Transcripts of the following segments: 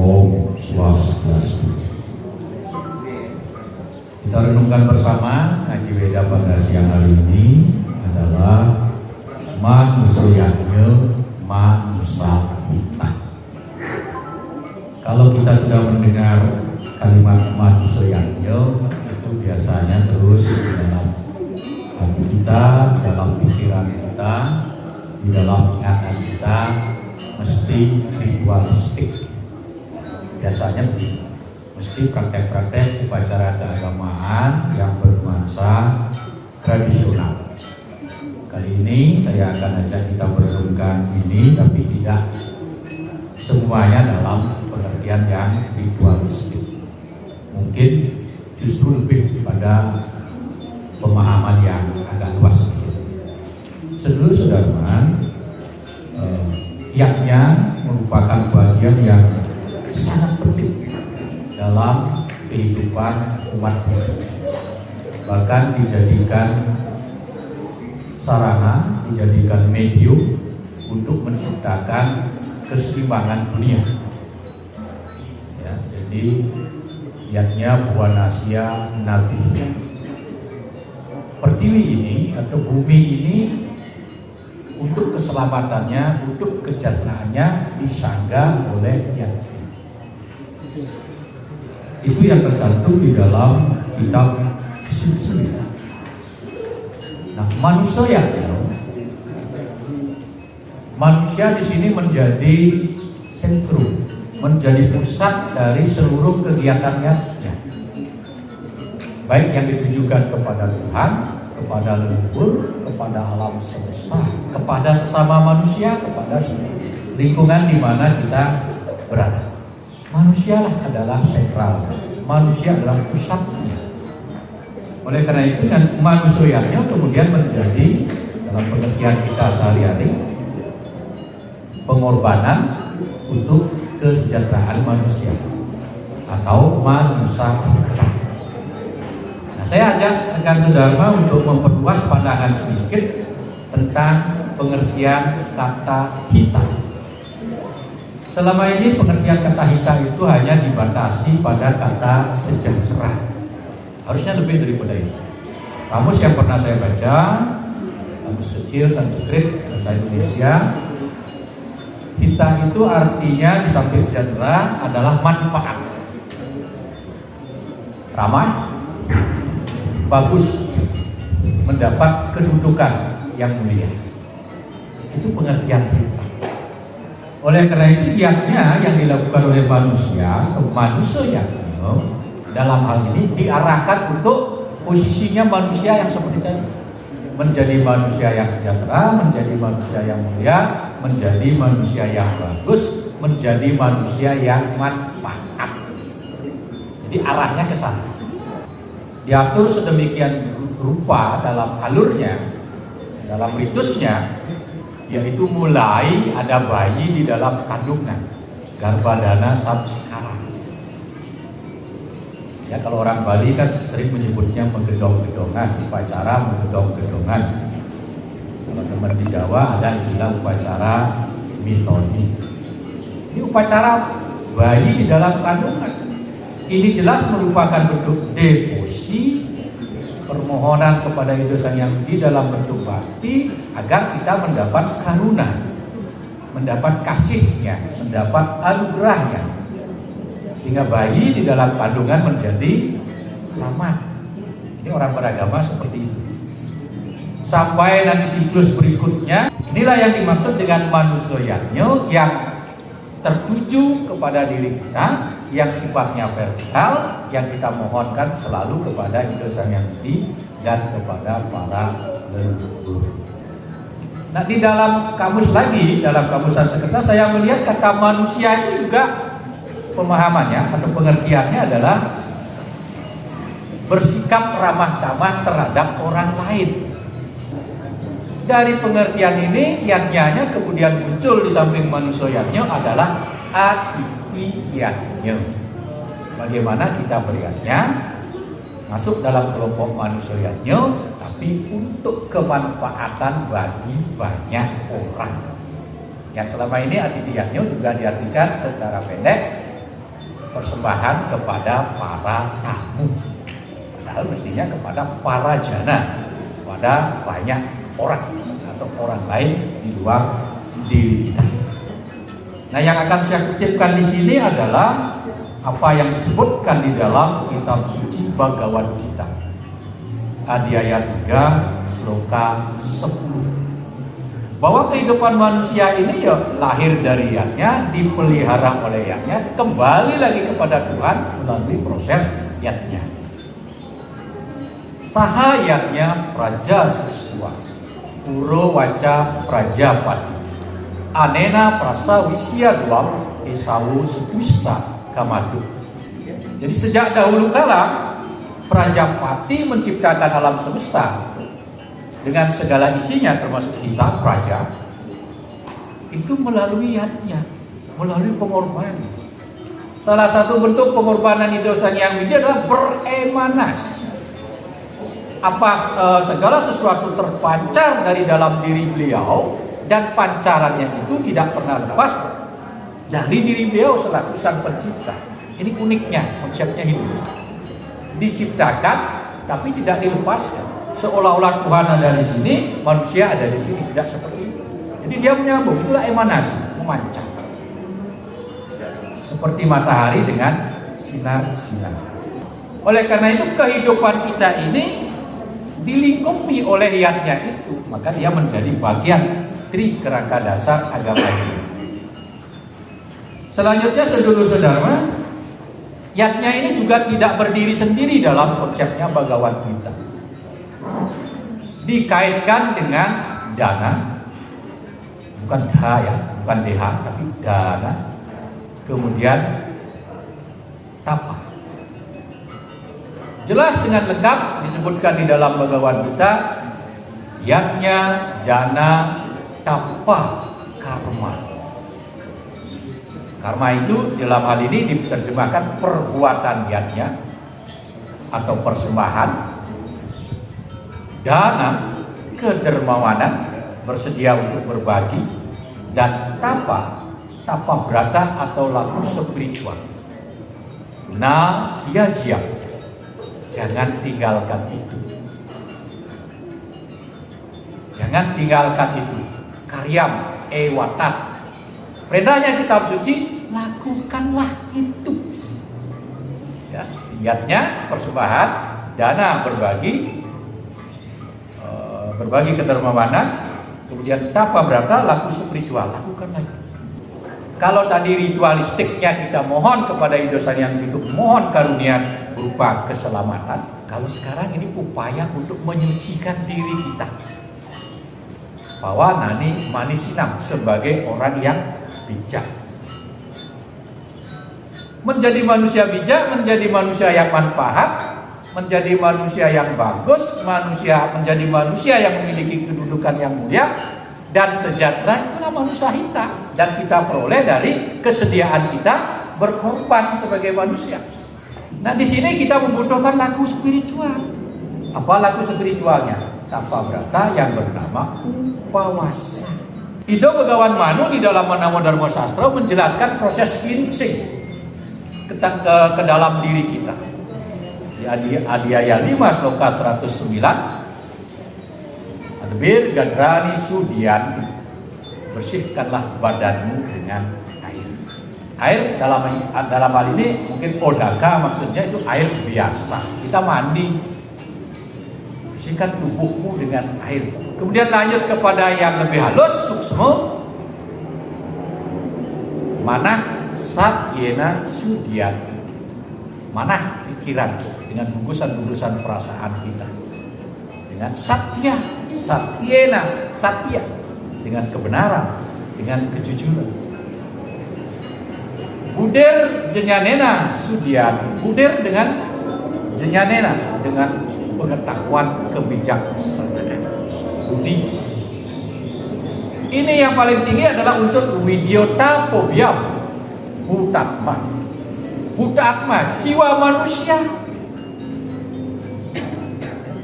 Om Swastiastu. Kita renungkan bersama ngaji Weda pada siang hari ini adalah manusianya manusia kita. Kalau kita sudah mendengar kalimat manusianya, itu biasanya terus di dalam hati kita, dalam pikiran kita, di dalam ingatan kita mesti ritualistik. Biasanya begitu. Mesti praktek-praktek upacara keagamaan yang bernuansa tradisional. Kali ini saya akan ajak kita merenungkan ini, tapi tidak semuanya dalam pengertian yang ritualistik. Mungkin justru lebih pada pemahaman yang agak luas. Saudara-saudara, kiatnya merupakan bagian yang sangat penting dalam kehidupan umat Buddha. Bahkan dijadikan sarana, dijadikan medium untuk menciptakan keseimbangan dunia. Ya, jadi niatnya buanasia nabi. Pertiwi ini atau bumi ini untuk keselamatannya, untuk kesejahteraannya disangga oleh yang itu yang tercantum di dalam kitab Sila. Nah, manusia di sini menjadi sentrum, menjadi pusat dari seluruh kegiatannya, baik yang ditujukan kepada Tuhan, kepada leluhur, kepada alam semesta, kepada sesama manusia, kepada lingkungan di mana kita berada. Manusialah adalah sentral, manusia adalah pusatnya. Oleh karena itu, manusianya kemudian menjadi dalam pengertian kita sehari-hari pengorbanan untuk kesejahteraan manusia atau manusia. Nah, saya ajak rekan saudara untuk memperluas pandangan sedikit tentang pengertian kata hita. Selama ini pengertian kata hita itu hanya dibatasi pada kata sejahtera. Harusnya lebih daripada itu. Kamus yang pernah saya baca, kamus kecil Sanskrit bahasa Indonesia, hita itu artinya di samping sejahtera adalah manfaat. Ramai, bagus, mendapat kedudukan yang mulia. Itu pengertian hita. Oleh karena itu kiatnya yang dilakukan oleh manusia dalam hal ini diarahkan untuk posisinya manusia yang seperti tadi, menjadi manusia yang sejahtera, menjadi manusia yang mulia, menjadi manusia yang bagus, menjadi manusia yang manfaat. Jadi arahnya ke sana. Diatur sedemikian rupa dalam alurnya, dalam ritusnya, yaitu mulai ada bayi di dalam kandungan, garbadana samskara. Ya, kalau orang Bali kan sering menyebutnya menggedong-gedongan, upacara menggedong-gedongan. Kalau teman di Jawa ada istilah upacara mitoni. Ini upacara bayi di dalam kandungan. Ini jelas merupakan bentuk devosi, permohonan kepada Ibu Sang Yang di dalam bentuk bakti agar kita mendapat karuna, mendapat kasihnya, mendapat anugerahnya, sehingga bayi di dalam kandungan menjadi selamat. Ini orang beragama seperti itu. Sampai nanti siklus berikutnya, inilah yang dimaksud dengan manusianya yang tertuju kepada diri kita, yang sifatnya vertikal, yang kita mohonkan selalu kepada Ibu Sang Yang dan kepada para leluhur. Nah, di dalam kamus lagi, dalam kamus Sanskerta, saya melihat kata manusia itu juga pemahamannya atau pengertiannya adalah bersikap ramah tamah terhadap orang lain. Dari pengertian ini, yaknya kemudian muncul di samping manusianya adalah aditiyanya. Bagaimana kita melihatnya? Masuk dalam kelompok manusianya, tapi untuk kemanfaatan bagi banyak orang. Yang selama ini aditiyanya juga diartikan secara pendek persembahan kepada para tamu. Padahal mestinya kepada para jana, pada banyak orang atau orang lain di luar diri kita. Nah, yang akan saya kutipkan di sini adalah apa yang disebutkan di dalam kitab suci Bhagavad Gita. Adhyaya 3 sloka 10. Bahwa kehidupan manusia ini ya lahir dari yatnya, dipelihara oleh yatnya, kembali lagi kepada Tuhan melalui proses yatnya. Saha yatnya praja siswa, puro waca prajapati, anena prasa wisya duam esawu sukwista kamadu. Jadi sejak dahulu kala Prajapati menciptakan alam semesta dengan segala isinya termasuk kita praja itu melalui yatnya, melalui pengorbanan. Salah satu bentuk pengorbanan Idosani Yang Widya adalah beremanas. Segala sesuatu terpancar dari dalam diri beliau dan pancarannya itu tidak pernah lepas dari diri beliau selaku sang pencipta. Ini uniknya konsepnya hidup. Diciptakan tapi tidak dilepaskan. Seolah-olah Tuhan ada di sini, manusia ada di sini, tidak seperti itu. Jadi dia menyambung, itulah emanasi, memancar. Seperti matahari dengan sinar-sinar. Oleh karena itu kehidupan kita ini dilingkupi oleh yatnya itu, maka dia menjadi bagian tri kerangka dasar agama ini. Selanjutnya saudara-saudara, yatnya ini juga tidak berdiri sendiri dalam konsepnya Bhagavad Gita. Dikaitkan dengan dana, bukan daya, bukan deha, tapi dana. Kemudian tapa. Jelas dengan lengkap disebutkan di dalam Bhagavad Gita, yatnya, dana, tapa, karma. Karma itu dalam hal ini diterjemahkan perbuatan yatnya atau persembahan, dana, kedermawanan, bersedia untuk berbagi, dan tapa brata atau laku spiritual. Nah, diajak, jangan tinggalkan itu. Jangan tinggalkan itu. Karyam ewatat. Perintahnya kitab suci, lakukanlah itu. Ya, niatnya persembahan, dana berbagi kedermawanan, kemudian tapa brata laku spiritual, lakukanlah itu. Kalau tadi ritualistiknya kita mohon kepada Idosani Yang Hidup, mohon karunia berupa keselamatan. Kalau sekarang ini upaya untuk menyucikan diri kita. Bahwa nani manisinam sebagai orang yang bijak. Menjadi manusia bijak, menjadi manusia yang manfaat, menjadi manusia yang bagus, menjadi manusia yang memiliki kedudukan yang mulia dan sejahtera, itulah manusia kita. Dan kita peroleh dari kesediaan kita berkorban sebagai manusia. Nah, di sini kita membutuhkan laku spiritual. Apa laku spiritualnya? Tapa brata yang bernama upawasa. Ido Begawan Manu di dalam Manamo Dharma Sastra menjelaskan proses cleansing ke dalam diri kita. Di Adhyaya 5 sloka 109, Adbir gadrani sudian, bersihkanlah badanmu dengan air. Air dalam hal ini mungkin odaka, maksudnya itu air biasa. Kita mandi, bersihkan tubuhmu dengan air. Kemudian lanjut kepada yang lebih halus, suksma, manah satyena sudian. Manah pikiran dengan gugusan-gugusan perasaan kita. Dengan satya, satyena, satya, dengan kebenaran, dengan kejujuran. Budir jenyanena sudian, budir dengan jenyanena, dengan pengetahuan kebijaksanaan. Budi. Ini yang paling tinggi adalah unsur widyota pobiam, hutatma. Hutatma, jiwa manusia.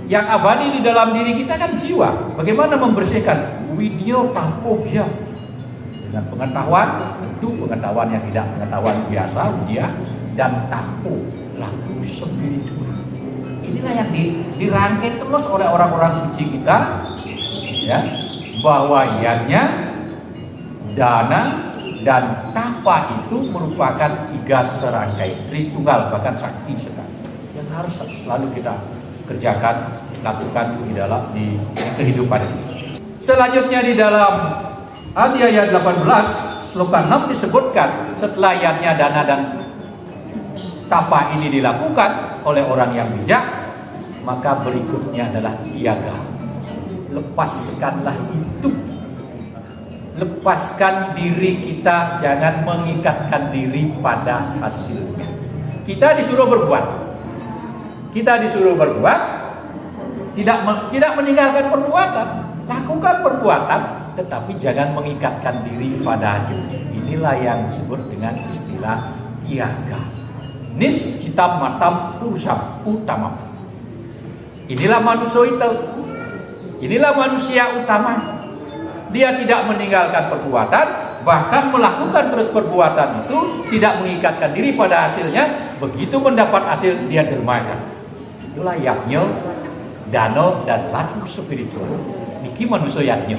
Yang abadi di dalam diri kita kan jiwa. Bagaimana membersihkan? Widyota pobiam. Dengan pengetahuan, itu pengetahuan yang tidak pengetahuan biasa, widya, dan tapo laku spiritual. Inilah yang dirangkai terus oleh orang-orang suci kita, ya, bahwa yadnya, dana, dan tapa itu merupakan 3 serangkai Tritunggal, bahkan sakti sekali, yang harus selalu kita kerjakan, lakukan di kehidupan ini. Selanjutnya di dalam Adi ayat 18 sloka 6 disebutkan, setelah yadnya, dana, dan tapa ini dilakukan oleh orang yang bijak, maka berikutnya adalah tiaga. Lepaskanlah itu, lepaskan diri kita, jangan mengikatkan diri pada hasilnya. Kita disuruh berbuat, tidak meninggalkan perbuatan, lakukan perbuatan, tetapi jangan mengikatkan diri pada hasil. Inilah yang disebut dengan istilah tiaga. Nis citam matam purusam utama. Inilah manusia utama. Dia tidak meninggalkan perbuatan, bahkan melakukan terus perbuatan itu, tidak mengikatkan diri pada hasilnya. Begitu mendapat hasil, dia dermakan. Itulah yajna, dana, dan laku spiritual. Niki manusia yajna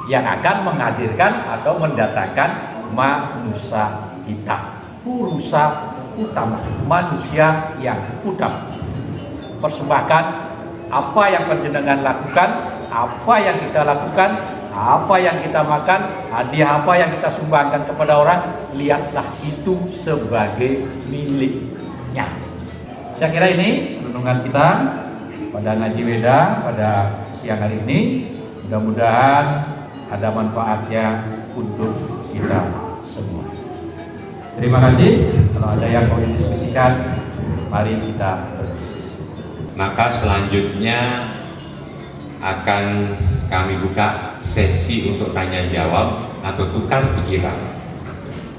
yang akan menghadirkan atau mendatangkan manusia kita, purusa utama, manusia yang utama. Persembahkan apa yang panjenengan lakukan, apa yang kita lakukan, apa yang kita makan, hadiah apa yang kita sumbangkan kepada orang, lihatlah itu sebagai miliknya. Saya kira ini renungan kita pada ngaji Weda pada siang hari ini. Mudah-mudahan ada manfaatnya untuk kita semua. Terima kasih. Kalau ada yang mau didiskusikan, mari kita berdiskusi. Maka selanjutnya akan kami buka sesi untuk tanya jawab atau tukar pikiran.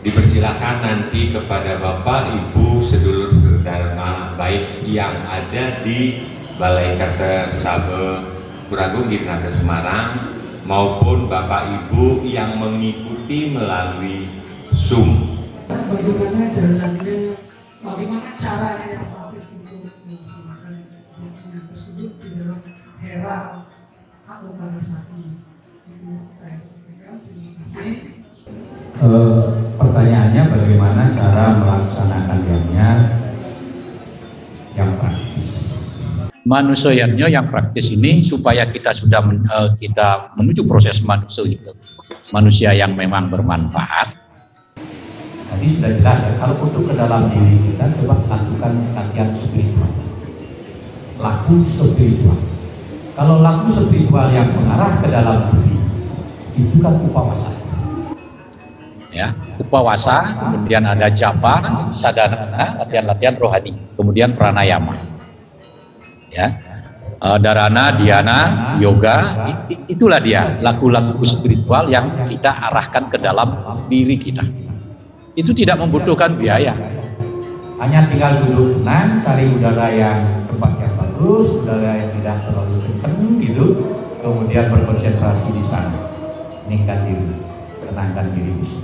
Dipersilakan nanti kepada Bapak, Ibu, sedulur sedharma baik yang ada di Balai Karte Sabe Puragung Girnada Semarang maupun Bapak Ibu yang mengikuti melalui Zoom. Bagaimana jalannya, bagaimana caranya yang praktis untuk melaksanakan kegiatan tersebut di dalam era lokalisasi. Itu saya sampaikan. Terima kasih. Pertanyaannya bagaimana cara melaksanakannya yang praktis. Manusianya yang praktis ini supaya kita sudah kita menuju proses manusia yang memang bermanfaat. Tadi sudah jelas ya, kalau untuk ke dalam diri kita coba lakukan latihan spiritual, laku spiritual. Kalau laku spiritual yang mengarah ke dalam diri itu kan upawasa. Ya, upawasa, kemudian ada japa, sadhana, latihan-latihan rohani, kemudian pranayama. Ya, dharana, dhyana, yoga, itulah dia laku-laku spiritual yang kita arahkan ke dalam diri kita. Itu tidak membutuhkan biaya. Hanya tinggal duduk tenang, cari udara yang tempat yang bagus, udara yang tidak terlalu kencang gitu, kemudian berkonsentrasi di sana, meningkatkan diri, tenangkan diri di sini.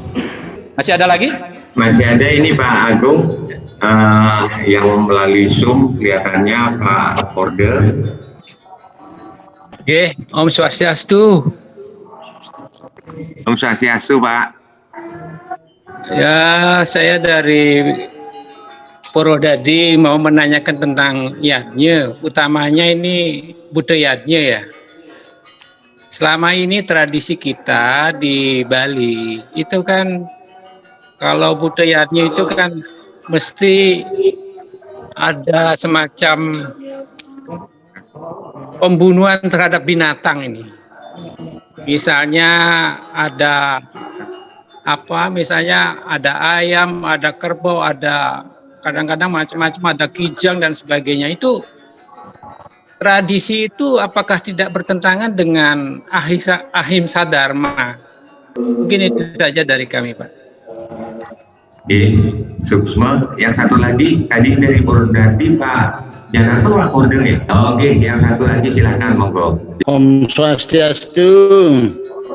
Masih ada lagi? Masih ada ini Pak Agung yang melalui Zoom kelihatannya Pak Order. Oke, Om Swastiastu. Om Swastiastu Pak. Ya, saya dari Purwodadi mau menanyakan tentang yadnya, utamanya ini budayanya ya. Selama ini tradisi kita di Bali itu kan kalau budayanya itu kan mesti ada semacam pembunuhan terhadap binatang ini. Misalnya ada misalnya ada ayam, ada kerbau, ada kadang-kadang macam-macam, ada kijang dan sebagainya. Itu tradisi itu apakah tidak bertentangan dengan ahimsa dharma? Mungkin itu saja dari kami, Pak. Suksma. Yang satu lagi tadi dari Purwodadi Pak Janarto Pak Order ya. Oke, yang satu lagi silahkan monggo. Om Swastiastu.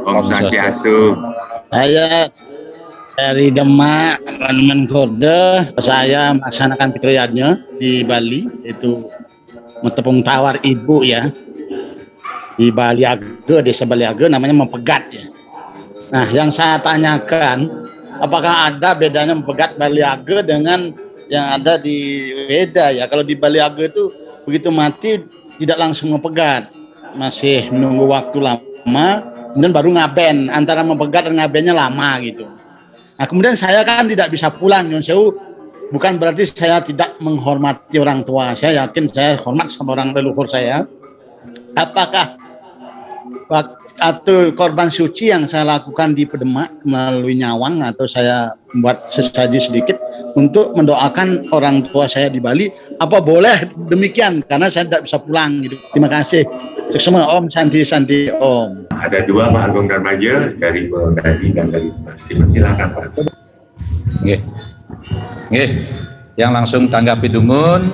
Om Swastiastu. Dari Demak, Monumen Korde, saya melaksanakan fitriyatnya di Bali, itu tepung tawar ibu ya, di Baliage, desa Baliage, namanya mempegat ya. Nah, yang saya tanyakan, apakah ada bedanya mempegat Baliage dengan yang ada di Weda ya? Kalau di Baliage itu begitu mati tidak langsung mempegat, masih menunggu waktu lama, kemudian baru ngaben. Antara mempegat dan ngabennya lama gitu. Nah, kemudian saya kan tidak bisa pulang, Nyun Sewu. Bukan berarti saya tidak menghormati orang tua. Saya yakin saya hormat sama orang leluhur saya. Apakah atau korban suci yang saya lakukan di Pedemak melalui nyawang, atau saya membuat sesaji sedikit untuk mendoakan orang tua saya di Bali, apa boleh demikian? Karena saya tidak bisa pulang gitu. Terima kasih. Semua Om, Santi Om. Ada dua Pak Agung Darmaja dari Purwodadi dan dari silakan Pak. Nggih. Nggih. Yang langsung tanggapi Dungun.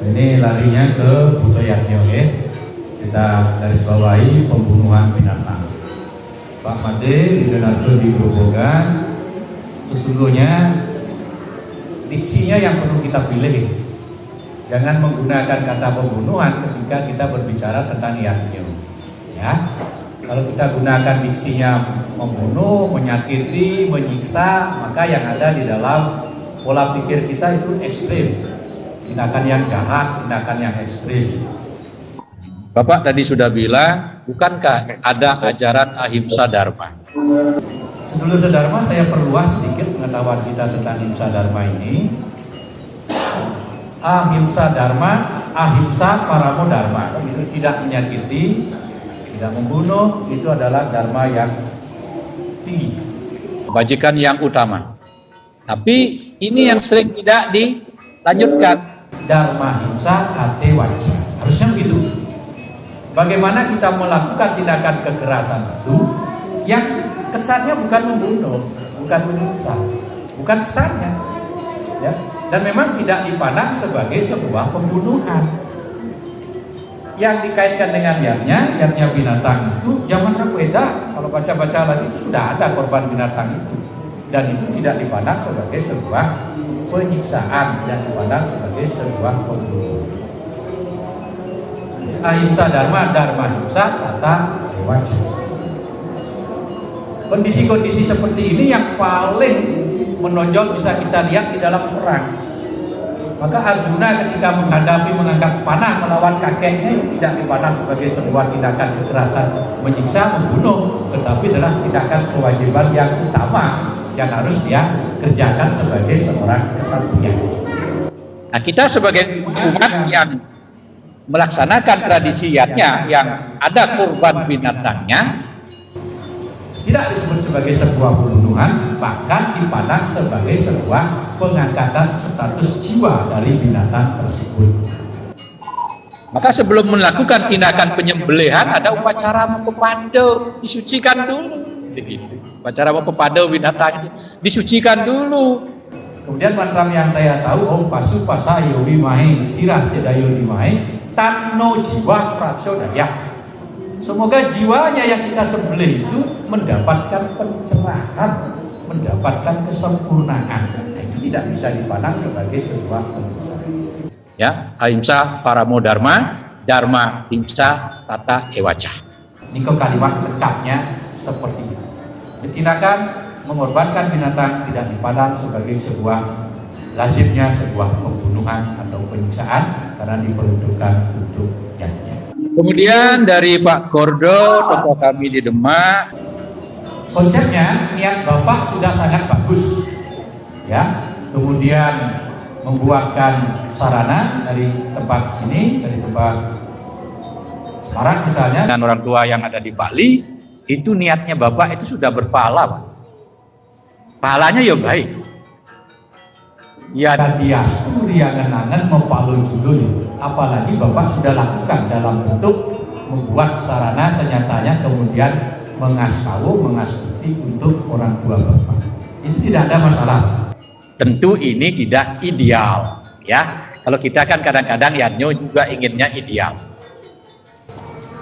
Ini larinya ke budayanya, ya. Kita garis bawahi pembunuhan binatang. Pak Made didengarkan di Grobogan, sesungguhnya diksinya yang perlu kita pilih. Jangan menggunakan kata pembunuhan ketika kita berbicara tentang yahnya. Ya, kalau kita gunakan diksinya membunuh, menyakiti, menyiksa, maka yang ada di dalam pola pikir kita itu ekstrim. Tindakan yang jahat, tindakan yang ekstrim. Bapak tadi sudah bilang, bukankah ada ajaran ahimsa dharma? Sedulur Dharma, saya perluas sedikit pengetahuan kita tentang ahimsa dharma ini. Ahimsa dharma, ahimsa paramo dharma, itu tidak menyakiti, tidak membunuh, itu adalah dharma yang tinggi, Kebajikan yang utama. Tapi ini yang sering tidak dilanjutkan. dharma himsa ate waja, harusnya begitu. Bagaimana kita melakukan tindakan kekerasan itu yang kesannya bukan membunuh, bukan menyiksa, bukan kesannya, ya. Dan memang tidak dipandang sebagai sebuah pembunuhan. Yang dikaitkan dengan yatnya binatang itu zaman Weda, kalau baca-baca lagi itu sudah ada korban binatang itu, dan itu tidak dipandang sebagai sebuah penyiksaan, dan dipandang sebagai sebuah pembunuhan. Ahimsa dharma, dharma himsa, tata waja. Kondisi-kondisi seperti ini yang paling menonjol bisa kita lihat di dalam perang. Maka Arjuna ketika mengangkat panah melawan kakeknya, itu tidak dipandang sebagai sebuah tindakan kekerasan menyiksa, membunuh, tetapi adalah tindakan kewajiban yang utama yang harus dia kerjakan sebagai seorang kesatria. Nah, kita sebagai umat yang melaksanakan tradisinya yang ada kurban binatangnya, tidak disebut sebagai sebuah pembunuhan, bahkan dipandang sebagai sebuah pengangkatan status jiwa dari binatang tersebut. maka sebelum melakukan tindakan penyembelihan ada upacara mempepado, disucikan dulu. Upacara mempepado binatang disucikan dulu. Kemudian mantra yang saya tahu, Om Pasu Pasayo Wimahe Sirah Cedayo Wimahe Tanno Jiwa Prasodaya. Semoga jiwanya yang kita sembelih itu mendapatkan pencerahan, mendapatkan kesempurnaan. Nah, itu tidak bisa dipandang sebagai sebuah pembunuhan. Ya, ahimsa paramo dharma, dharma himsa tata ewaca. Ini kalimat lengkapnya seperti itu. Tindakan mengorbankan binatang tidak dipandang sebagai sebuah lazimnya sebuah pembunuhan atau penyiksaan, karena diperuntukkan untuk yatnya. Kemudian dari Pak Gordo, tokoh kami di Demak, konsepnya niat Bapak sudah sangat bagus, ya. Kemudian membuatkan sarana dari tempat sini, dari tempat Semarang misalnya, dengan orang tua yang ada di Bali, itu niatnya Bapak itu sudah berpahala, Pak. Pahalanya ya baik. Ya, dan diasturi yang ngenangan mempalun judul, apalagi Bapak sudah lakukan dalam bentuk membuat sarana senyatanya, kemudian mengastuti untuk orang tua Bapak. Itu tidak ada masalah. tentu ini tidak ideal, ya. Kalau kita kan kadang-kadang ya juga inginnya ideal.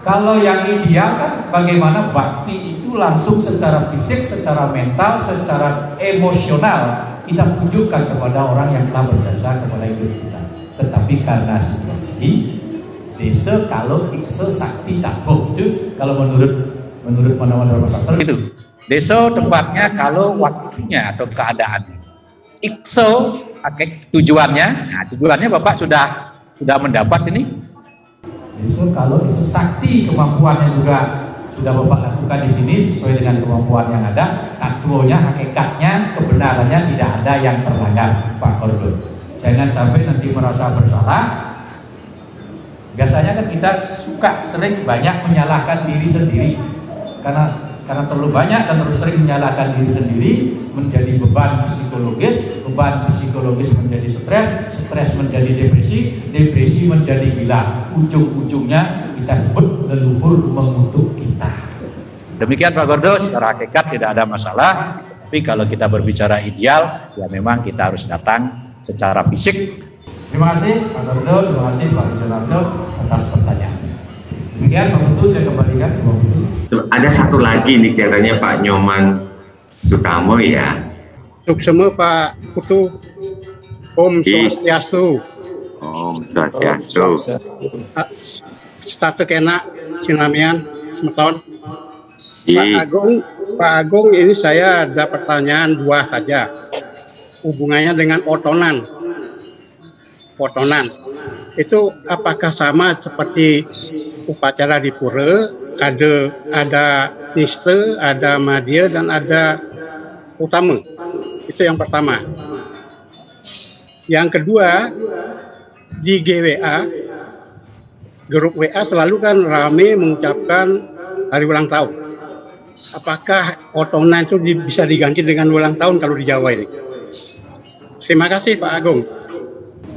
Kalau yang ideal kan bagaimana bakti itu itu langsung secara fisik, secara mental, secara emosional kita tunjukkan kepada orang yang telah berjasa kepada hidup kita. Tetapi karena situasi, desa kalau ikse sakti takbo itu kalau menurut mana-mana sastra Itu desa tempatnya kalau waktunya atau keadaan. Ikso tujuannya, nah tujuannya Bapak sudah mendapat ini. Desa kalau ikse sakti kemampuannya juga sudah Bapak lakukan di sini sesuai dengan kemampuan yang ada. Takwonya, hakikatnya, kebenarannya tidak ada yang terlanggar, Pak Kordon. Jangan sampai nanti merasa bersalah. Biasanya kan kita sering banyak menyalahkan diri sendiri karena terlalu banyak dan terlalu sering menyalahkan diri sendiri, menjadi beban psikologis menjadi stres menjadi depresi menjadi gila. Ujung-ujungnya kita sebut leluhur mengutuk kita. Demikian Pak Gordo, secara hakikat tidak ada masalah. Tapi kalau kita berbicara ideal, ya memang kita harus datang secara fisik. Terima kasih Pak Gordo, terima kasih Pak Jonardo atas pertanyaan. Demikian Pak Putu, saya kembalikan ke Pak Putu. Ada satu lagi nih katanya Pak Nyoman Sutamo ya. Suksema Pak Putu. Om Swastiastu. Om Swastiastu. Status kena Sinamian Semeton. Iya. Pak Agung ini saya ada pertanyaan dua saja. Hubungannya dengan otonan. Itu apakah sama seperti upacara di pura? Ada niste, ada madya, dan ada utama. Itu yang pertama. Yang kedua, di GWA, grup WA selalu kan rame mengucapkan hari ulang tahun. Apakah otonan itu bisa diganti dengan ulang tahun kalau di Jawa ini? Terima kasih Pak Agung.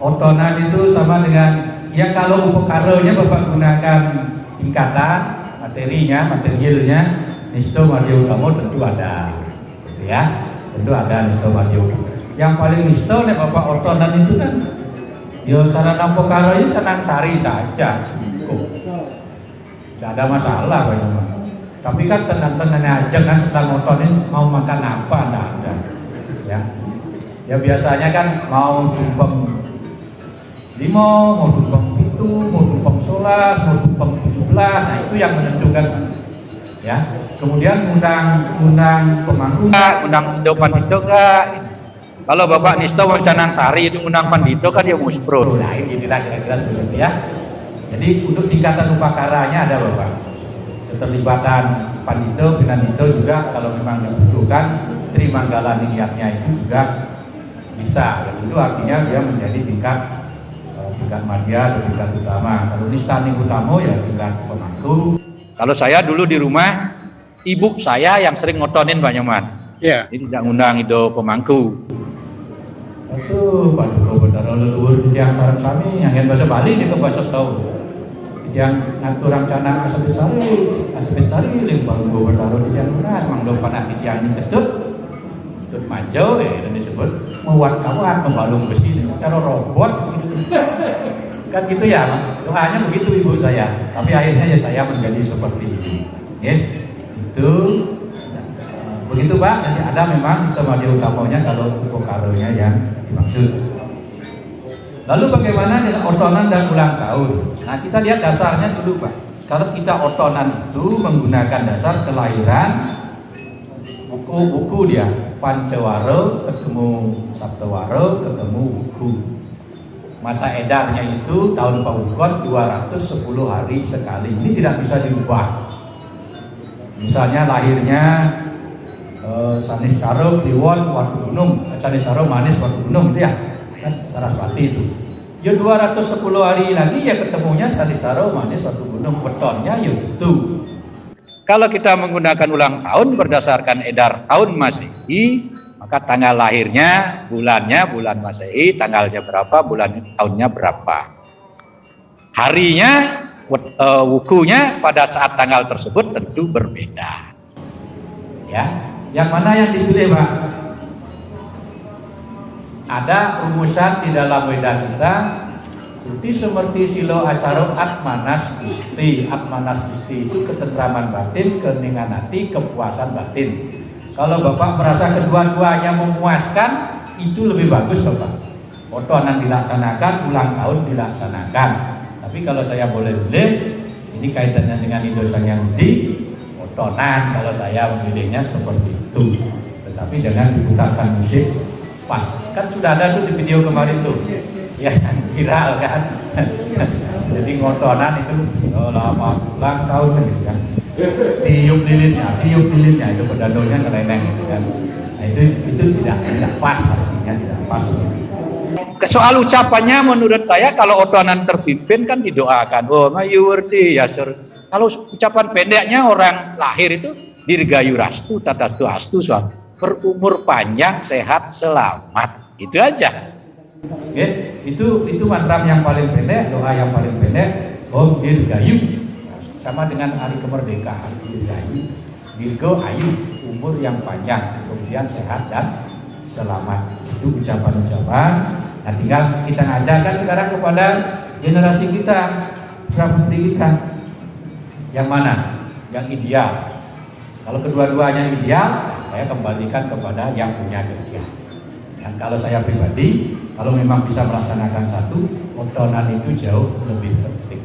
Otonan itu sama dengan, ya kalau upakaranya Bapak gunakan tingkatan, materialnya, nisto madya utama tentu ada, gitu ya, tentu ada nisto madya utama. Yang paling nisto nih Bapak otonan itu kan, ya sarana upakaranya senang sari saja, cukup, tidak ada masalah Pak. Tapi kan tenang-tenang aja kan setelah otonin mau makan apa, tidak ada, ya. Ya biasanya kan mau tumpeng 5, mau tumpeng 7, mau tumpeng 11, mau tumpeng 17, nah itu yang menentukan, ya. Kemudian undang pemangku, Undang Indo Pandito enggak? Kalau Bapak Nisto Wancanang Sari itu undang Pandito kan dia muspro. nah ini kira-kira seperti ya. Jadi untuk tingkatan upakaranya ada Bapak. Keterlibatan Pandito, Pinandito juga kalau memang dibutuhkan, Trimanggala niatnya itu juga bisa. Dan itu artinya dia menjadi tingkat madya atau tingkat utama. Kalau nistani utama ya tingkat pemangku. Kalau saya dulu di rumah, ibu saya yang sering ngotonin Pak Nyoman. Ya. Ini tidak undang Indo pemangku. Itu Pak Joko Bendara leluhur yang sarang sami, yang bahasa Bali itu bahasa Sau. Yang ngatur rencana asbet sari limbang Bendara di yang beras, mangdo panakit yang kedut. Maju dan disebut muat kawat membalung besi secara robot kan gitu ya, doanya begitu ibu saya, tapi akhirnya ya saya menjadi seperti ini ya. Itu begitu Pak. Jadi ada memang sistem madya utamanya kalau upakaranya yang dimaksud. Lalu bagaimana dengan otonan dan ulang tahun? Nah kita lihat dasarnya dulu Pak. Kalau kita otonan itu menggunakan dasar kelahiran, buku dia Pancawara ketemu Saptawara ketemu buku. Masa edarnya itu tahun Pawukon 210 hari sekali. Ini tidak bisa dirubah. Misalnya lahirnya Saniscaro Kliwon Watu Gunung, Saniscaro Manis Watu Gunung itu ya, kan Saraswati itu. Ya 210 hari lagi ya ketemunya Saniscaro Manis Watu Gunung, betonnya ya itu. Kalau kita menggunakan ulang tahun berdasarkan edar tahun Masehi, maka tanggal lahirnya, bulan Masehi, tanggalnya berapa, tahunnya berapa. Harinya, wukunya pada saat tanggal tersebut tentu berbeda. Ya, yang mana yang dipilih Pak? Ada rumusan di dalam Weda kita seperti silo acara atmanas gusti. Atmanas gusti itu ketentraman batin, keningan hati, kepuasan batin. Kalau Bapak merasa kedua-duanya memuaskan, itu lebih bagus Bapak. Otonan dilaksanakan, ulang tahun dilaksanakan. Tapi kalau saya boleh pilih, ini kaitannya dengan Indosang Yahudi, otonan kalau saya memilihnya seperti itu. Tetapi jangan diputarkan musik pas. Kan sudah ada tuh di video kemarin tuh, ya viral kan. Jadi ngotonan itu lama ulang tahun kan. Tiup lilinnya itu pedanonya ngeleneng gitu kan. Nah, itu tidak pas pastinya, tidak pas. Soal ucapannya menurut saya kalau otonan terpimpin kan didoakan. Oh mayurti yasur. Kalau ucapan pendeknya orang lahir itu dirgayu rastu tatastu astu suam. Berumur panjang, sehat, selamat. Itu aja. Oke, itu mantra yang paling pendek, doa yang paling pendek. Om dirgayu. Sama dengan hari kemerdekaan, dirgayu, dirgo ayu, umur yang panjang, kemudian sehat dan selamat. Itu ucapan-ucapan. Nah, tinggal kita ngajarkan sekarang kepada generasi kita, putra-putri kita. Yang mana? Yang ideal. Kalau kedua-duanya ideal, saya kembalikan kepada yang punya kerja. Dan kalau saya pribadi, kalau memang bisa melaksanakan satu, otonan itu jauh lebih penting.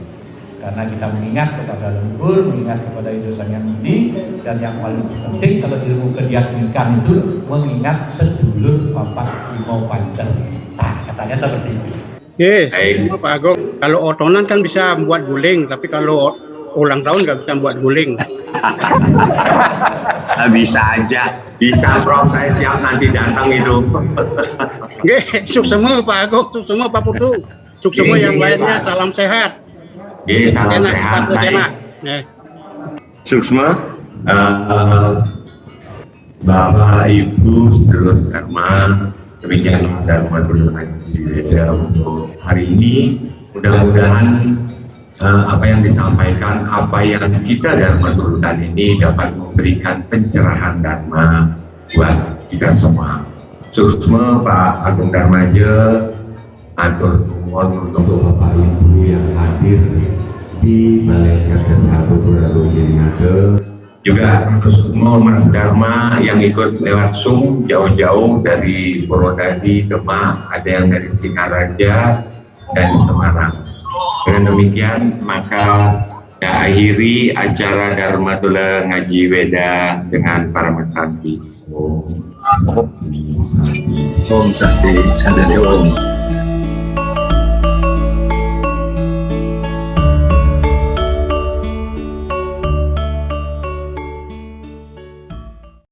Karena kita mengingat kepada leluhur, mengingat kepada Indosang Yahudi, dan yang paling penting kalau ilmu kedyatmikan itu mengingat sedulur papat limo pancen. Nah, katanya seperti itu. Yes, semua Pak Agung. Kalau otonan kan bisa buat guling, tapi kalau ulang tahun nggak bisa buat guling. Bisa aja, bisa Prof, saya siap nanti datang itu. Suk semua Pak Agung, suk semua Pak Putu, suk semua yang lainnya, salam sehat. Salam Enak, sehat, sepatu baik. enak. Suksma, Bapak Ibu sedulur Dharma, demikian Dharma Beda untuk hari ini. Mudah-mudahan apa yang disampaikan, apa yang kita Dharma turunkan ini dapat memberikan pencerahan Dharma buat kita semua. Suksma Pak Agung Darmaja, atur nuwun untuk Bapak Ibu yang hadir di Balai Garda 1 Purwodadi Giringade, juga semua Mas Dharma yang ikut lewat Zoom jauh-jauh dari Purwodadi, Demak, ada yang dari Singaraja dan Semarang. Dengan demikian maka saya akhiri acara Dharma Tula Ngaji Weda dengan para mesanti. Om Santi Sadari Om.